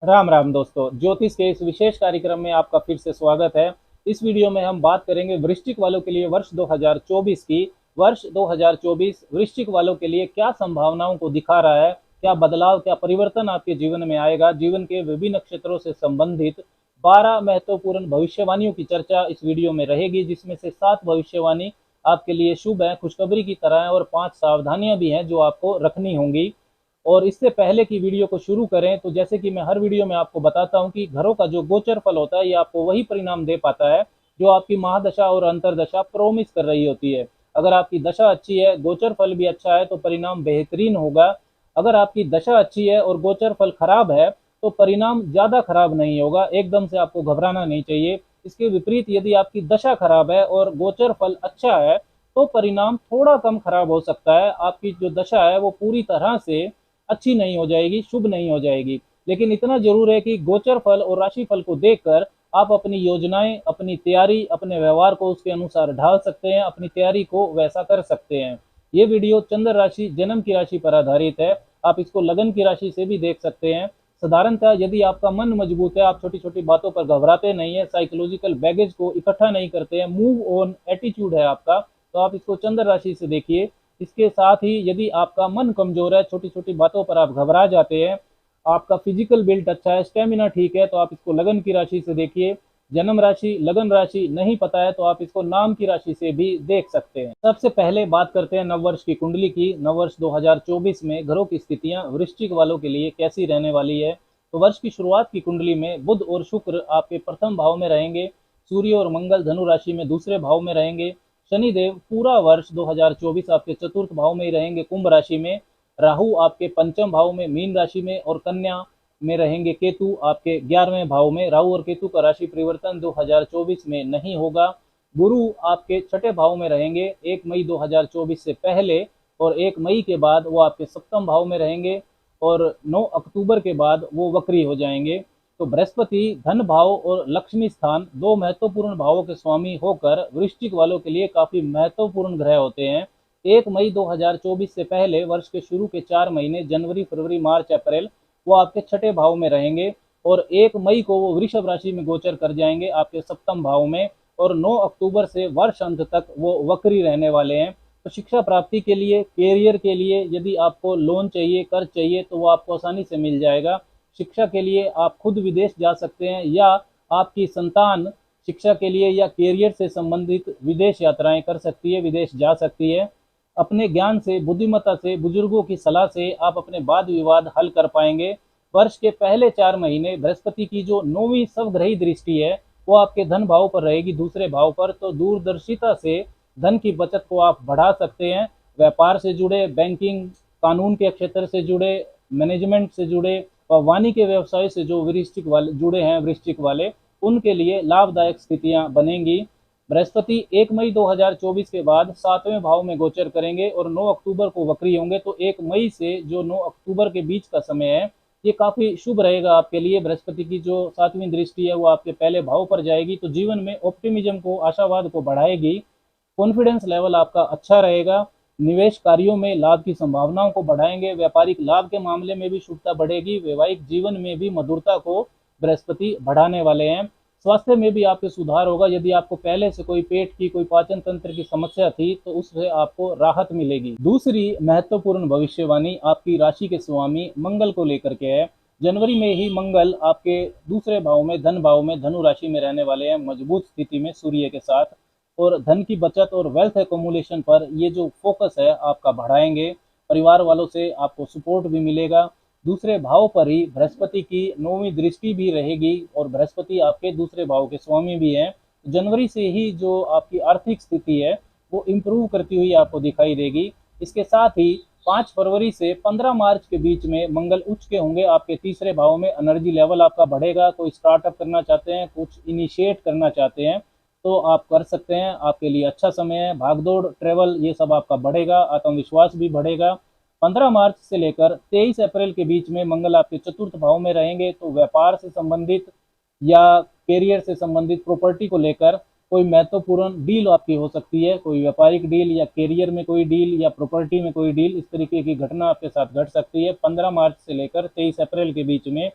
राम राम दोस्तों, ज्योतिष के इस विशेष कार्यक्रम में आपका फिर से स्वागत है। इस वीडियो में हम बात करेंगे वृश्चिक वालों के लिए वर्ष 2024 की। वर्ष 2024 वृश्चिक वालों के लिए क्या संभावनाओं को दिखा रहा है, क्या बदलाव, क्या परिवर्तन आपके जीवन में आएगा। जीवन के विभिन्न क्षेत्रों से संबंधित 12 महत्वपूर्ण भविष्यवाणियों की चर्चा इस वीडियो में रहेगी, जिसमें से 7 भविष्यवाणी आपके लिए शुभ है, खुशखबरी की तरह है, और 5 सावधानियां भी हैं जो आपको रखनी होंगी। और इससे पहले की वीडियो को शुरू करें तो जैसे कि मैं हर वीडियो में आपको बताता हूं कि घरों का जो गोचर फल होता है ये आपको वही परिणाम दे पाता है जो आपकी महादशा और अंतरदशा प्रोमिस कर रही होती है। अगर आपकी दशा अच्छी है, गोचर फल भी अच्छा है, तो परिणाम बेहतरीन होगा। अगर आपकी दशा अच्छी है और गोचर फल खराब है तो परिणाम ज्यादा खराब नहीं होगा। एकदम से आपको घबराना नहीं चाहिए। इसके विपरीत यदि आपकी दशा खराब है और गोचर फल अच्छा है तो परिणाम थोड़ा कम खराब हो सकता है। आपकी जो दशा है वो पूरी तरह से अच्छी नहीं हो जाएगी, शुभ नहीं हो जाएगी। लेकिन इतना जरूर है कि गोचर फल और राशि फल को देखकर आप अपनी योजनाएं, अपनी तैयारी, अपने व्यवहार को उसके अनुसार ढाल सकते हैं, अपनी तैयारी को वैसा कर सकते हैं। ये वीडियो चंद्र राशि, जन्म की राशि पर आधारित है। आप इसको लगन की राशि से भी देख सकते हैं। साधारणतः यदि आपका मन मजबूत है, आप छोटी छोटी बातों पर घबराते नहीं है, साइकोलॉजिकल बैगेज को इकट्ठा नहीं करते हैं, मूव ऑन एटीट्यूड है आपका, तो आप इसको चंद्र राशि से देखिए। इसके साथ ही यदि आपका मन कमजोर है, छोटी छोटी बातों पर आप घबरा जाते हैं, आपका फिजिकल बिल्ड अच्छा है, स्टेमिना ठीक है, तो आप इसको लगन की राशि से देखिए। जन्म राशि, लगन राशि नहीं पता है तो आप इसको नाम की राशि से भी देख सकते हैं। सबसे पहले बात करते हैं नववर्ष की कुंडली की। नववर्ष 2024 में ग्रहों की स्थितियां वृश्चिक वालों के लिए कैसी रहने वाली है। तो वर्ष की शुरुआत की कुंडली में बुध और शुक्र आपके प्रथम भाव में रहेंगे। सूर्य और मंगल धनु राशि में दूसरे भाव में रहेंगे। शनिदेव पूरा वर्ष 2024 आपके चतुर्थ भाव में ही रहेंगे, कुंभ राशि में। राहु आपके पंचम भाव में, मीन राशि में, और कन्या में रहेंगे। केतु आपके 11वें भाव में। राहु और केतु का राशि परिवर्तन 2024 में नहीं होगा। गुरु आपके छठे भाव में रहेंगे 1 मई 2024 से पहले, और 1 मई के बाद वो आपके सप्तम भाव में रहेंगे, और 9 अक्टूबर के बाद वो वक्री हो जाएंगे। तो बृहस्पति धन भाव और लक्ष्मी स्थान, दो महत्वपूर्ण भावों के स्वामी होकर वृश्चिक वालों के लिए काफी महत्वपूर्ण ग्रह होते हैं। 1 मई 2024 से पहले वर्ष के शुरू के 4 महीने, जनवरी, फरवरी, मार्च, अप्रैल, वो आपके छठे भाव में रहेंगे, और 1 मई को वो वृषभ राशि में गोचर कर जाएंगे आपके सप्तम भाव में, और 9 अक्टूबर से वर्ष अंत तक वो वक्री रहने वाले हैं। तो शिक्षा प्राप्ति के लिए, कैरियर के लिए यदि आपको लोन चाहिए, कर्ज चाहिए, तो वो आपको आसानी से मिल जाएगा। शिक्षा के लिए आप खुद विदेश जा सकते हैं, या आपकी संतान शिक्षा के लिए या कैरियर से संबंधित विदेश यात्राएं कर सकती है, विदेश जा सकती है। अपने ज्ञान से, बुद्धिमत्ता से, बुजुर्गों की सलाह से आप अपने वाद विवाद हल कर पाएंगे। वर्ष के पहले 4 महीने बृहस्पति की जो 9वीं स्वग्रही दृष्टि है वो आपके धन भाव पर रहेगी, दूसरे भाव पर। तो दूरदर्शिता से धन की बचत को आप बढ़ा सकते हैं। व्यापार से जुड़े, बैंकिंग, कानून के क्षेत्र से जुड़े, मैनेजमेंट से जुड़े और वाणिज्य व्यवसाय से जो वृश्चिक वाले जुड़े हैं, वृश्चिक वाले, उनके लिए लाभदायक स्थितियां बनेंगी। बृहस्पति 1 मई 2024 के बाद 7वें भाव में गोचर करेंगे और 9 अक्टूबर को वक्री होंगे। तो 1 मई से जो 9 अक्टूबर के बीच का समय है ये काफी शुभ रहेगा आपके लिए। बृहस्पति की जो 7वीं दृष्टि है वो आपके पहले भाव पर जाएगी, तो जीवन में ऑप्टिमिज्म को, आशावाद को बढ़ाएगी। कॉन्फिडेंस लेवल आपका अच्छा रहेगा। निवेश कार्यों में लाभ की संभावनाओं को बढ़ाएंगे। व्यापारिक लाभ के मामले में भी शुभता बढ़ेगी। वैवाहिक जीवन में भी मधुरता को बृहस्पति बढ़ाने वाले हैं। स्वास्थ्य में भी आपके सुधार होगा। यदि आपको पहले से कोई पेट की, कोई पाचन तंत्र की समस्या थी तो उससे आपको राहत मिलेगी। दूसरी महत्वपूर्ण भविष्यवाणी आपकी राशि के स्वामी मंगल को लेकर के है। जनवरी में ही मंगल आपके दूसरे भाव में, धन भाव में, धनु राशि में रहने वाले हैं, मजबूत स्थिति में सूर्य के साथ, और धन की बचत और वेल्थ एकोमुलेशन पर ये जो फोकस है आपका बढ़ाएंगे। परिवार वालों से आपको सपोर्ट भी मिलेगा। दूसरे भाव पर ही बृहस्पति की 9वीं दृष्टि भी रहेगी, और बृहस्पति आपके दूसरे भाव के स्वामी भी हैं। जनवरी से ही जो आपकी आर्थिक स्थिति है वो इम्प्रूव करती हुई आपको दिखाई देगी। इसके साथ ही 5 फरवरी से 15 मार्च के बीच में मंगल उच्च के होंगे आपके तीसरे भाव में। एनर्जी लेवल आपका बढ़ेगा। कोई स्टार्टअप करना चाहते हैं, कुछ इनिशिएट करना चाहते हैं तो आप कर सकते हैं। आपके लिए अच्छा समय है। भागदौड़, ट्रेवल, ये सब आपका बढ़ेगा। आत्मविश्वास भी बढ़ेगा। 15 मार्च से लेकर 23 अप्रैल के बीच में मंगल आपके चतुर्थ भाव में रहेंगे, तो व्यापार से संबंधित या कैरियर से संबंधित, प्रॉपर्टी को लेकर कोई महत्वपूर्ण डील आपकी हो सकती है। कोई व्यापारिक डील या कैरियर में कोई डील या प्रॉपर्टी में कोई डील, इस तरीके की घटना आपके साथ घट सकती है 15 मार्च से लेकर 23 अप्रैल के बीच में।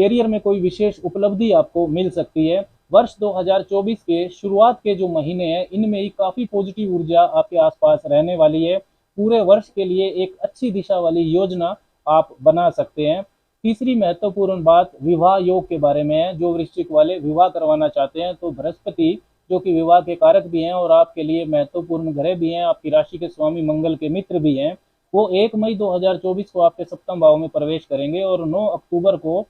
कैरियर में कोई विशेष उपलब्धि आपको मिल सकती है। वर्ष 2024 के शुरुआत के जो महीने हैं इनमें ही काफ़ी पॉजिटिव ऊर्जा आपके आसपास रहने वाली है। पूरे वर्ष के लिए एक अच्छी दिशा वाली योजना आप बना सकते हैं। तीसरी महत्वपूर्ण बात विवाह योग के बारे में है। जो वृश्चिक वाले विवाह करवाना चाहते हैं तो बृहस्पति जो कि विवाह के कारक भी हैं और आपके लिए महत्वपूर्ण ग्रह भी हैं, आपकी राशि के स्वामी मंगल के मित्र भी हैं, वो 1 मई 2024 को आपके सप्तम भाव में प्रवेश करेंगे और 9 अक्टूबर को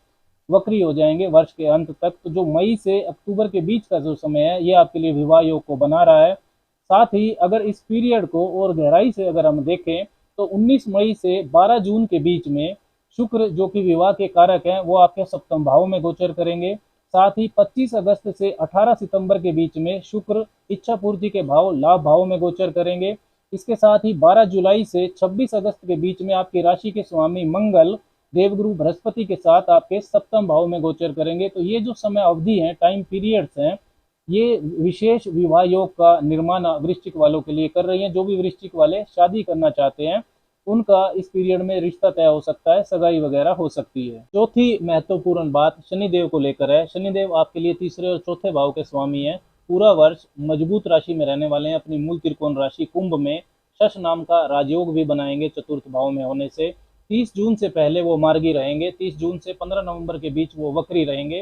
वक्री हो जाएंगे वर्ष के अंत तक। तो जो मई से अक्टूबर के बीच का जो समय है ये आपके लिए विवाह योग को बना रहा है। साथ ही अगर इस पीरियड को और गहराई से अगर हम देखें तो 19 मई से 12 जून के बीच में शुक्र जो कि विवाह के कारक हैं वो आपके सप्तम भाव में गोचर करेंगे। साथ ही 25 अगस्त से 18 सितंबर के बीच में शुक्र इच्छा पूर्ति के भाव लाभ भाव में गोचर करेंगे। इसके साथ ही 12 जुलाई से 26 अगस्त के बीच में आपकी राशि के स्वामी मंगल देवगुरु बृहस्पति के साथ आपके सप्तम भाव में गोचर करेंगे। तो ये जो समय अवधि है, टाइम पीरियड्स हैं, ये विशेष विवाह योग का निर्माण वृश्चिक वालों के लिए कर रही हैं। जो भी वृश्चिक वाले शादी करना चाहते हैं उनका इस पीरियड में रिश्ता तय हो सकता है, सगाई वगैरह हो सकती है। चौथी महत्वपूर्ण बात शनिदेव को लेकर है। शनिदेव आपके लिए तीसरे और चौथे भाव के स्वामी हैं। पूरा वर्ष मजबूत राशि में रहने वाले हैं। अपनी मूल त्रिकोण राशि कुंभ में शश नाम का राजयोग भी बनाएंगे चतुर्थ भाव में होने से। 30 जून से पहले वो मार्गी रहेंगे। 30 जून से 15 नवंबर के बीच वो वक्री रहेंगे।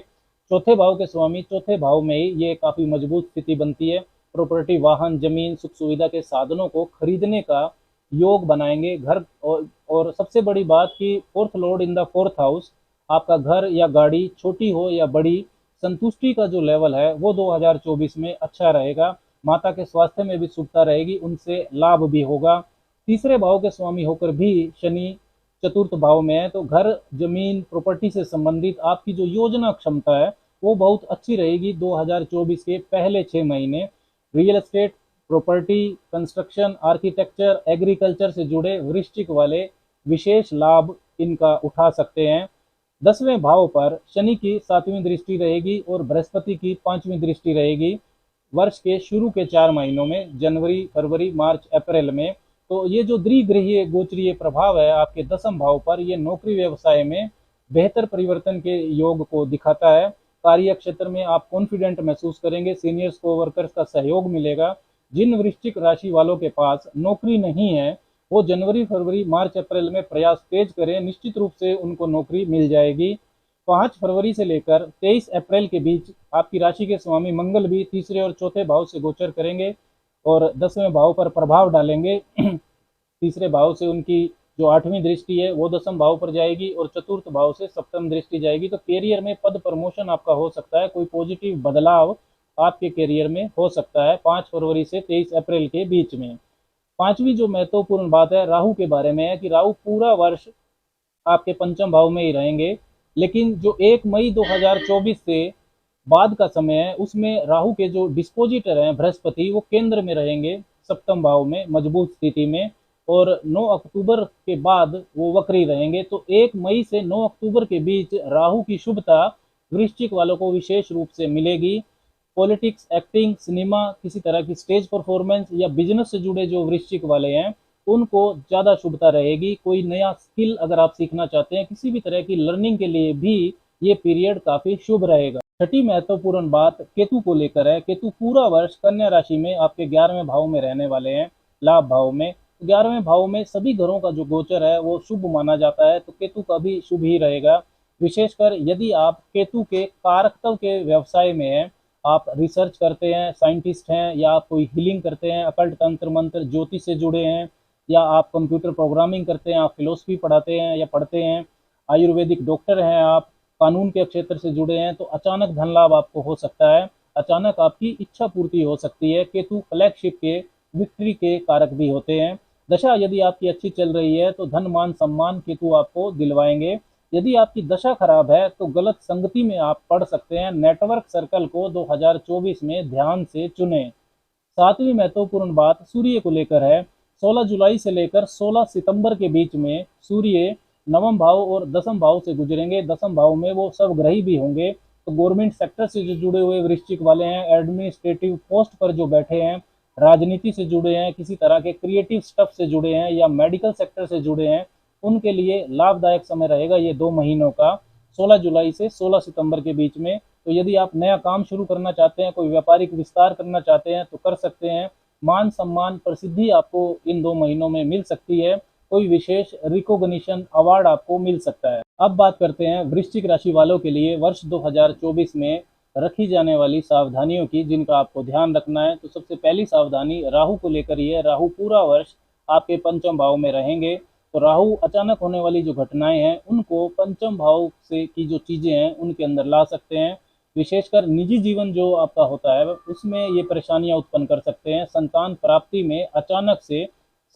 चौथे भाव के स्वामी चौथे भाव में ही ये काफ़ी मजबूत स्थिति बनती है। प्रॉपर्टी, वाहन, जमीन, सुख सुविधा के साधनों को खरीदने का योग बनाएंगे। घर और सबसे बड़ी बात कि fourth Lord in the fourth house, आपका घर या गाड़ी छोटी हो या बड़ी, संतुष्टि का जो लेवल है वो 2024 में अच्छा रहेगा। माता के स्वास्थ्य में भी शुभता रहेगी, उनसे लाभ भी होगा। तीसरे भाव के स्वामी होकर भी शनि चतुर्थ भाव में है तो घर, जमीन, प्रॉपर्टी से संबंधित आपकी जो योजना क्षमता है वो बहुत अच्छी रहेगी 2024 के पहले 6 महीने। Real estate, property, construction, architecture, agriculture से जुड़े वृश्चिक वाले विशेष लाभ इनका उठा सकते हैं। 10वें भाव पर शनि की 7वीं दृष्टि रहेगी और बृहस्पति की 5वीं दृष्टि रहेगी वर्ष के शुरू के 4 महीनों में, जनवरी, फरवरी, मार्च, अप्रैल में। तो ये जो द्विग्रहीय गोचरीय प्रभाव है आपके 10वें भाव पर, ये नौकरी व्यवसाय में बेहतर परिवर्तन के योग को दिखाता है। कार्य क्षेत्र में आप कॉन्फिडेंट महसूस करेंगे, सीनियर्स को वर्कर्स का सहयोग मिलेगा। जिन वृश्चिक राशि वालों के पास नौकरी नहीं है वो जनवरी, फरवरी, मार्च, अप्रैल में प्रयास तेज करें, निश्चित रूप से उनको नौकरी मिल जाएगी। 5 फरवरी से लेकर 23 अप्रैल के बीच आपकी राशि के स्वामी मंगल भी तीसरे और चौथे भाव से गोचर करेंगे और 10वें भाव पर प्रभाव डालेंगे। तीसरे भाव से उनकी जो 8वीं दृष्टि है वो 10वें भाव पर जाएगी और चतुर्थ भाव से 7वीं दृष्टि जाएगी। तो कैरियर में पद प्रमोशन आपका हो सकता है, कोई पॉजिटिव बदलाव आपके कैरियर में हो सकता है 5 फरवरी से 23 अप्रैल के बीच में। पांचवी जो महत्वपूर्ण बात है राहु के बारे में है कि राहु पूरा वर्ष आपके पंचम भाव में ही रहेंगे, लेकिन जो 1 मई 2024 से बाद का समय है उसमें राहु के जो डिस्पोजिटर हैं बृहस्पति वो केंद्र में रहेंगे सप्तम भाव में मजबूत स्थिति में, और 9 अक्टूबर के बाद वो वक्री रहेंगे। तो 1 मई से 9 अक्टूबर के बीच राहु की शुभता वृश्चिक वालों को विशेष रूप से मिलेगी। पॉलिटिक्स, एक्टिंग, सिनेमा, किसी तरह की स्टेज परफॉर्मेंस या बिजनेस से जुड़े जो वृश्चिक वाले हैं उनको ज़्यादा शुभता रहेगी। कोई नया स्किल अगर आप सीखना चाहते हैं, किसी भी तरह की लर्निंग के लिए भी ये पीरियड काफ़ी शुभ रहेगा। छठी महत्वपूर्ण बात केतु को लेकर है। केतु पूरा वर्ष कन्या राशि में आपके 11वें भाव में रहने वाले हैं, लाभ भाव में। 11वें भाव में सभी घरों का जो गोचर है वो शुभ माना जाता है, तो केतु का भी शुभ ही रहेगा। विशेषकर यदि आप केतु के कारकत्व के व्यवसाय में हैं, आप रिसर्च करते हैं, साइंटिस्ट हैं, या आप कोई हीलिंग करते हैं, अकल्ट तंत्र मंत्र ज्योतिष से जुड़े हैं, या आप कंप्यूटर प्रोग्रामिंग करते हैं, आप फिलोसफी पढ़ाते हैं या पढ़ते हैं, आयुर्वेदिक डॉक्टर हैं, आप कानून के क्षेत्र से जुड़े हैं, तो अचानक धन लाभ आपको हो सकता है, अचानक आपकी इच्छा पूर्ति हो सकती है। केतु फ्लैगशिप के, विक्ट्री के कारक भी होते हैं। दशा यदि आपकी अच्छी चल रही है तो धन, मान, सम्मान केतु आपको दिलवाएंगे। यदि आपकी दशा खराब है तो गलत संगति में आप पड़ सकते हैं। नेटवर्क सर्कल को 2024 में ध्यान से चुनें। सातवीं महत्वपूर्ण बात सूर्य को लेकर है। 16 जुलाई से लेकर 16 सितंबर के बीच में सूर्य नवम भाव और दसम भाव से गुजरेंगे। दसम भाव में वो सब ग्रही भी होंगे। तो गवर्नमेंट सेक्टर से जो जुड़े हुए वृश्चिक वाले हैं, एडमिनिस्ट्रेटिव पोस्ट पर जो बैठे हैं, राजनीति से जुड़े हैं, किसी तरह के क्रिएटिव स्टफ से जुड़े हैं या मेडिकल सेक्टर से जुड़े हैं, उनके लिए लाभदायक समय रहेगा ये 2 महीनों का। 16 जुलाई से 16 सितंबर के बीच में। तो यदि आप नया काम शुरू करना चाहते हैं, कोई व्यापारिक विस्तार करना चाहते हैं तो कर सकते हैं। मान सम्मान प्रसिद्धि आपको इन 2 महीनों में मिल सकती है। कोई विशेष रिकॉग्निशन अवार्ड आपको मिल सकता है। अब बात करते हैं वृश्चिक राशि वालों के लिए वर्ष 2024 में रखी जाने वाली सावधानियों की, जिनका आपको ध्यान रखना है। तो सबसे पहली सावधानी राहु को लेकर ही है। राहु पूरा वर्ष आपके पंचम भाव में रहेंगे। तो राहु अचानक होने वाली जो घटनाएं हैं उनको पंचम भाव से की जो चीजें हैं उनके अंदर ला सकते हैं। विशेषकर निजी जीवन जो आपका होता है उसमें ये परेशानियां उत्पन्न कर सकते हैं। संतान प्राप्ति में अचानक से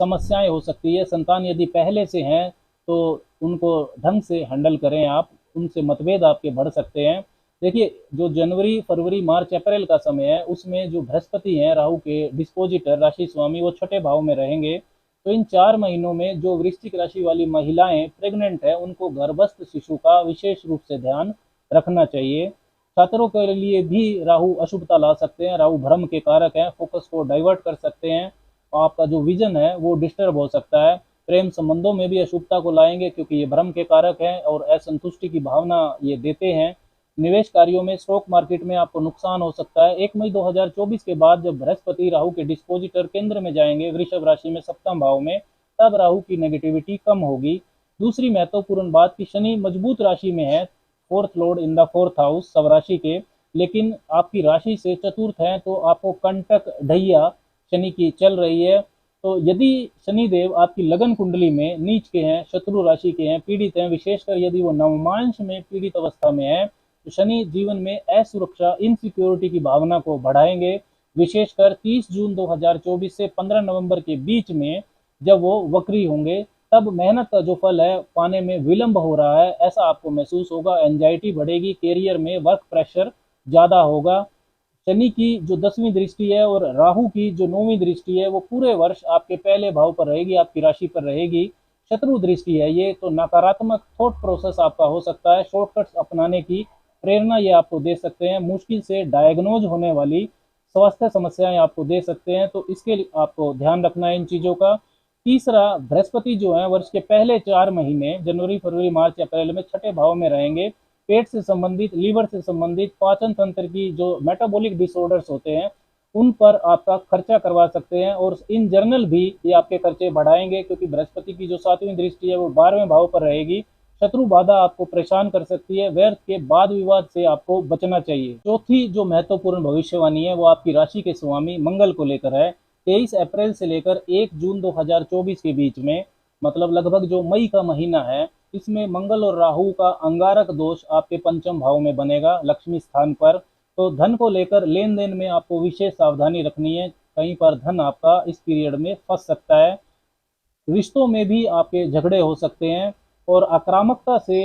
समस्याएं हो सकती है। संतान यदि पहले से हैं तो उनको ढंग से हैंडल करें आप, उनसे मतभेद आपके बढ़ सकते हैं। देखिए, जो जनवरी फरवरी मार्च अप्रैल का समय है उसमें जो बृहस्पति हैं राहु के डिस्पोजिटर राशि स्वामी, वो छठे भाव में रहेंगे। तो इन 4 महीनों में जो वृश्चिक राशि वाली महिलाएं प्रेग्नेंट है उनको गर्भस्थ शिशु का विशेष रूप से ध्यान रखना चाहिए। छात्रों के लिए भी राहु अशुभता ला सकते हैं। राहु भ्रम के कारक हैं, फोकस को डाइवर्ट कर सकते हैं। आपका जो विजन है वो डिस्टर्ब हो सकता है। प्रेम संबंधों में भी अशुभता को लाएंगे क्योंकि ये भ्रम के कारक हैं और असंतुष्टि की भावना ये देते हैं। निवेश कार्यों में स्टॉक मार्केट में आपको नुकसान हो सकता है। 1 मई 2024 के बाद जब बृहस्पति राहु के डिस्पोजिटर केंद्र में जाएंगे वृषभ राशि में सप्तम भाव में, तब राहु की नेगेटिविटी कम होगी। दूसरी महत्वपूर्ण बात कि शनि मजबूत राशि में है, fourth Lord in the fourth house सब राशि के, लेकिन आपकी राशि से चतुर्थ है। तो आपको कंटक ढैया शनि की चल रही है। तो यदि शनिदेव आपकी लगन कुंडली में नीच के हैं, शत्रु राशि के हैं, पीड़ित हैं, विशेषकर यदि वो नवमांश में पीड़ित अवस्था में है, तो शनि जीवन में असुरक्षा इनसिक्योरिटी की भावना को बढ़ाएंगे। विशेषकर 30 जून 2024 से 15 नवंबर के बीच में जब वो वक्री होंगे, तब मेहनत का जो फल है पाने में विलंब हो रहा है ऐसा आपको महसूस होगा। एंजाइटी बढ़ेगी, कैरियर में वर्क प्रेशर ज़्यादा होगा। शनि की जो 10वीं दृष्टि है और राहु की जो 9वीं दृष्टि है वो पूरे वर्ष आपके पहले भाव पर रहेगी, आपकी राशि पर रहेगी। शत्रु दृष्टि है ये, तो नकारात्मक थॉट प्रोसेस आपका हो सकता है। शॉर्टकट्स अपनाने की प्रेरणा ये आपको दे सकते हैं। मुश्किल से डायग्नोज होने वाली स्वास्थ्य समस्याएं आपको दे सकते हैं, तो इसके लिए आपको ध्यान रखना है इन चीज़ों का। तीसरा, बृहस्पति जो है वर्ष के पहले 4 महीने जनवरी फरवरी मार्च अप्रैल में छठे भाव में रहेंगे। पेट से संबंधित, लीवर से संबंधित, पाचन तंत्र की जो मेटाबॉलिक डिसऑर्डर्स होते हैं उन पर आपका खर्चा करवा सकते हैं और इन जर्नल भी ये आपके खर्चे बढ़ाएंगे क्योंकि बृहस्पति की जो 7वीं दृष्टि है वो 12वें भाव पर रहेगी। शत्रु बाधा आपको परेशान कर सकती है। व्यर्थ के वाद विवाद से आपको बचना चाहिए। चौथी जो महत्वपूर्ण भविष्यवाणी है वो आपकी राशि के स्वामी मंगल को लेकर है। 23 अप्रैल से लेकर 1 जून 2024 के बीच में, मतलब लगभग जो मई का महीना है, इसमें मंगल और राहु का अंगारक दोष आपके पंचम भाव में बनेगा लक्ष्मी स्थान पर। तो धन को लेकर लेन देन में आपको विशेष सावधानी रखनी है। कहीं पर धन आपका इस पीरियड में फंस सकता है। रिश्तों में भी आपके झगड़े हो सकते हैं और आक्रामकता से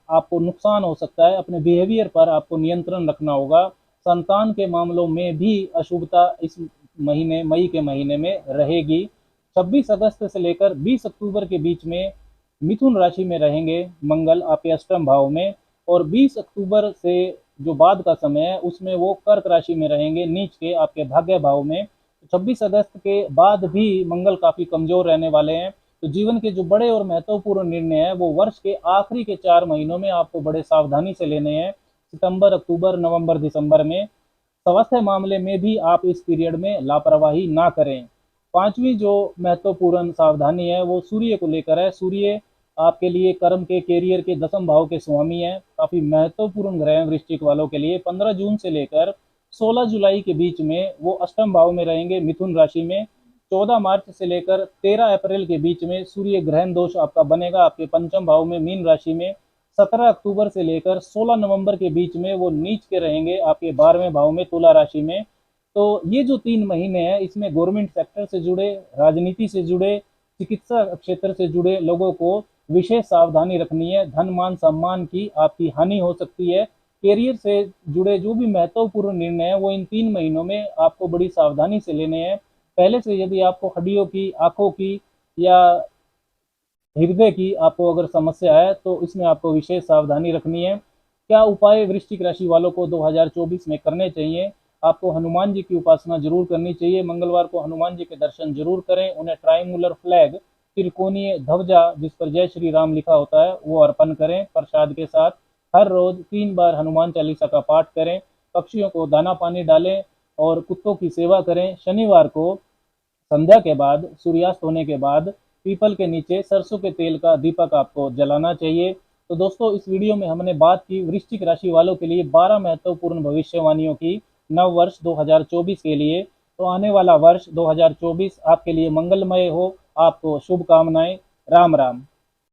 आपको नुकसान हो सकता है। अपने बिहेवियर पर आपको नियंत्रण रखना होगा। संतान के मामलों में भी अशुभता इस महीने मई के महीने में रहेगी। 26 अगस्त से लेकर 20 अक्टूबर के बीच में मिथुन राशि में रहेंगे मंगल आपके अष्टम भाव में, और 20 अक्टूबर से जो बाद का समय है उसमें वो कर्क राशि में रहेंगे नीच के आपके भाग्य भाव में। 26 अगस्त के बाद भी मंगल काफ़ी कमज़ोर रहने वाले हैं। तो जीवन के जो बड़े और महत्वपूर्ण निर्णय हैं वो वर्ष के आखिरी के 4 महीनों में आपको बड़े सावधानी से लेने हैं। सितंबर, अक्टूबर, नवंबर, दिसंबर में। स्वास्थ्य मामले में भी आप इस पीरियड में लापरवाही ना करें। 5वीं जो महत्वपूर्ण सावधानी है वो सूर्य को लेकर है। सूर्य आपके लिए कर्म के, कैरियर के 10म भाव के स्वामी हैं। काफ़ी महत्वपूर्ण ग्रह हैं वृश्चिक वालों के लिए। 15 जून से लेकर 16 जुलाई के बीच में वो अष्टम भाव में रहेंगे मिथुन राशि में। 14 मार्च से लेकर 13 अप्रैल के बीच में सूर्य ग्रहण दोष आपका बनेगा आपके पंचम भाव में मीन राशि में। 17 अक्टूबर से लेकर 16 नवंबर के बीच में वो नीच के रहेंगे आपके 12वें भाव में तुला राशि में। तो ये जो 3 महीने हैं इसमें गवर्नमेंट सेक्टर से जुड़े, राजनीति से जुड़े, चिकित्सा क्षेत्र से जुड़े लोगों को विशेष सावधानी रखनी है। धन मान सम्मान की आपकी हानि हो सकती है। कैरियर से जुड़े जो भी महत्वपूर्ण निर्णय है वो इन 3 महीनों में आपको बड़ी सावधानी से लेने हैं। पहले से यदि आपको हड्डियों की, आंखों की या हृदय की आपको अगर समस्या है तो इसमें आपको विशेष सावधानी रखनी है। क्या उपाय वृश्चिक राशि वालों को 2024 में करने चाहिए? आपको हनुमान जी की उपासना जरूर करनी चाहिए। मंगलवार को हनुमान जी के दर्शन जरूर करें। उन्हें ट्रायंगुलर फ्लैग, त्रिकोणीय ध्वजा जिस पर जय श्री राम लिखा होता है वो अर्पण करें प्रसाद के साथ। हर रोज 3 बार हनुमान चालीसा का पाठ करें, पक्षियों को दाना पानी डालें और कुत्तों की सेवा करें। शनिवार को संध्या के बाद, सूर्यास्त होने के बाद पीपल के नीचे सरसों के तेल का दीपक आपको जलाना चाहिए। तो दोस्तों, इस वीडियो में हमने बात की वृश्चिक राशि वालों के लिए 12 महत्वपूर्ण भविष्यवाणियों की नव वर्ष 2024 के लिए। तो आने वाला वर्ष 2024 आपके लिए मंगलमय हो। आपको शुभकामनाएं। राम राम।